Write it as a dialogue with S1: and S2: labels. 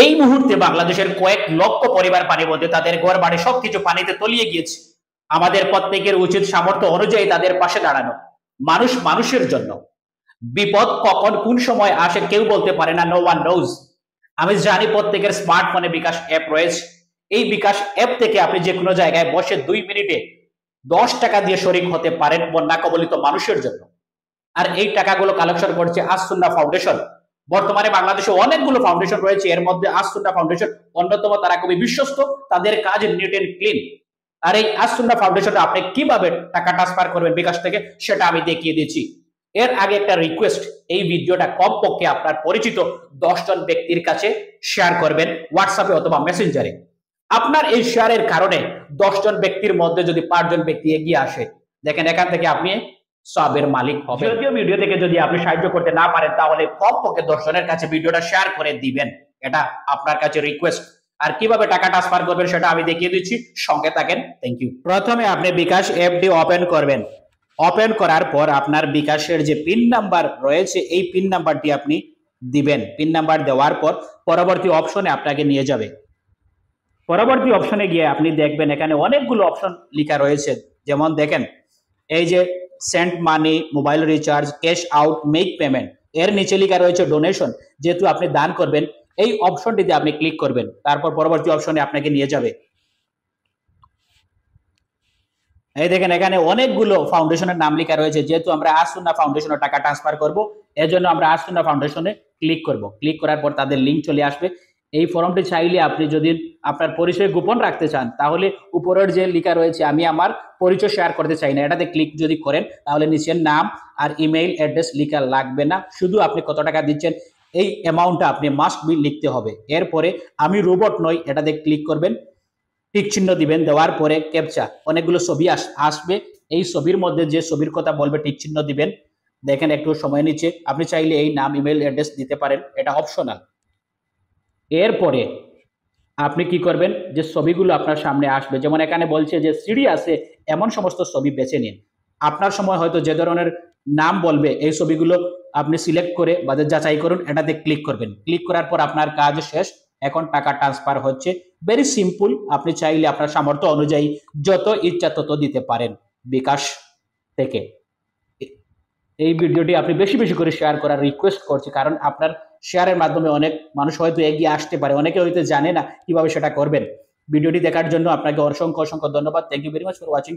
S1: এই মুহূর্তে বাংলাদেশের কয়েক লক্ষ পরিবার পানিবন্দী, তাদের ঘর বাড়ি সবকিছু পানিতে তলিয়ে গিয়েছে। আমাদের প্রত্যেকের উচিত সামর্থ্য অনুযায়ী তাদের পাশে দাঁড়ানো। মানুষ মানুষের জন্য। বিপদ কখন কোন সময় আসে কেউ বলতে পারে না, নো ওয়ান নোজ। আমি জানি প্রত্যেকের স্মার্টফোনে বিকাশ অ্যাপ রয়েছে। এই বিকাশ অ্যাপ থেকে আপনি যে কোনো জায়গায় বসে 2 মিনিটে 10 টাকা দিয়ে শরিক হতে পারেন বন্যা কবলিত মানুষের জন্য। আর এই টাকাগুলো কালেকশন করছে আসুন্না ফাউন্ডেশন। বর্তমানে বাংলাদেশে অনেকগুলো ফাউন্ডেশন রয়েছে, এর মধ্যে আসুন্না ফাউন্ডেশন অন্যতম। তারা খুবই বিশ্বস্ত, তাদের কাজ নিট এন্ড ক্লিন। আর এই আসুন্না ফাউন্ডেশনে আপনি কিভাবে টাকা ট্রান্সফার করবেন বিকাশ থেকে, সেটা আমি দেখিয়ে দিচ্ছি। এর আগে একটা রিকোয়েস্ট, এই ভিডিওটা কমপক্ষে আপনার পরিচিত 10 জন ব্যক্তির কাছে শেয়ার করবেন, হোয়াটসঅ্যাপে অথবা মেসেঞ্জারে। আপনার এই শেয়ারের কারণে 10 জন ব্যক্তির মধ্যে যদি 5 জন ব্যক্তি এগিয়ে আসে, দেখেন এখান থেকে আপনি সবের মালিক হবে। যদিও ভিডিও থেকে যদি আপনি সাহায্য করতে না পারেন, তাহলে কমপক্ষে 10 জনের কাছে ভিডিওটা শেয়ার করে দিবেন, এটা আপনার কাছে রিকোয়েস্ট। আর কিভাবে টাকা ট্রান্সফার করবেন সেটা আমি দেখিয়ে দিচ্ছি, সঙ্গে থাকেন। Thank you. প্রথমে আপনি বিকাশ অ্যাপটি ওপেন করবেন। ওপেন করার পর আপনার বিকাশের যে পিন নাম্বার রয়েছে, এই পিন নাম্বারটি আপনি দিবেন। পিন নাম্বার দেওয়ার পর পরবর্তী অপশনে আপনাকে নিয়ে যাবে। পরবর্তী অপশনে গিয়ে আপনি দেখবেন এখানে অনেকগুলো অপশন লেখা রয়েছে। যেমন দেখেন, এই যে send money, mobile recharge, cash out, make payment, এর নিচে লেখা রয়েছে ডোনেশন। যেহেতু আপনি দান করবেন, এই অপশনটিতে আপনি ক্লিক করবেন। তারপর পরবর্তী অপশনে আপনাকে নিয়ে যাবে। এই দেখেন এখানে অনেকগুলো ফাউন্ডেশনের নাম লেখা রয়েছে। যেহেতু আমরা আসুন্না ফাউন্ডেশনে টাকা ট্রান্সফার করব, এজন্য আমরা আসুন্না ফাউন্ডেশনে ক্লিক করব। ক্লিক করার পর তাদের লিঙ্ক চলে আসবে। এই ফর্মটি চাইলে আপনি যদি আপনার পরিচয় গোপন রাখতে চান, তাহলে উপরের যে লেখা রয়েছে আমি আমার পরিচয় শেয়ার করতে চাই না, এটাতে ক্লিক যদি করেন, তাহলে নিচের নাম আর ইমেইল অ্যাড্রেস লেখা লাগবে না। শুধু আপনি কত টাকা দিচ্ছেন এই অ্যামাউন্টটা আপনি মাস্ট বি লিখতে হবে। এরপরে আমি রোবট নই, এটাতে ক্লিক করবেন, টিক চিহ্ন দিবেন। দেওয়ার পরে ক্যাপচা, অনেকগুলো ছবি আসবে। এই ছবির মধ্যে যে ছবির কথা বলবে টিক চিহ্ন দিবেন। দেখেন একটু সময় নিচ্ছে, আপনি চাইলে এই নাম ইমেল অ্যাড্রেস দিতে পারেন, এটা অপশনাল। এরপরে আপনি কি করবেন, যে ছবিগুলো আপনার সামনে আসবে, যেমন এখানে বলছে যে সিডি আছে, এমন সমস্ত ছবি বেছে নিন। আপনার সময় হয়তো যে ধরনের নাম বলবে, এই ছবিগুলো আপনি সিলেক্ট করে বাজার যাচাই করুন, এটাতে ক্লিক করবেন। ক্লিক করার পর আপনার কাজ শেষ। এখন টাকা ট্রান্সফার হচ্ছে। Very simple. আপনি চাইলে আপনার সামর্থ্য অনুযায়ী যত ইচ্ছা তত দিতে পারেন বিকাশ থেকে। এই ভিডিওটি আপনি বেশি বেশি করে শেয়ার করার রিকোয়েস্ট করছি, কারণ আপনার শেয়ারের মাধ্যমে অনেক মানুষ হয়তো এগিয়ে আসতে পারে, অনেকে হয়তো জানে না কিভাবে সেটা করবেন। ভিডিওটি দেখার জন্য আপনাকে অসংখ্য অসংখ্য ধন্যবাদ। Thank you very much for watching.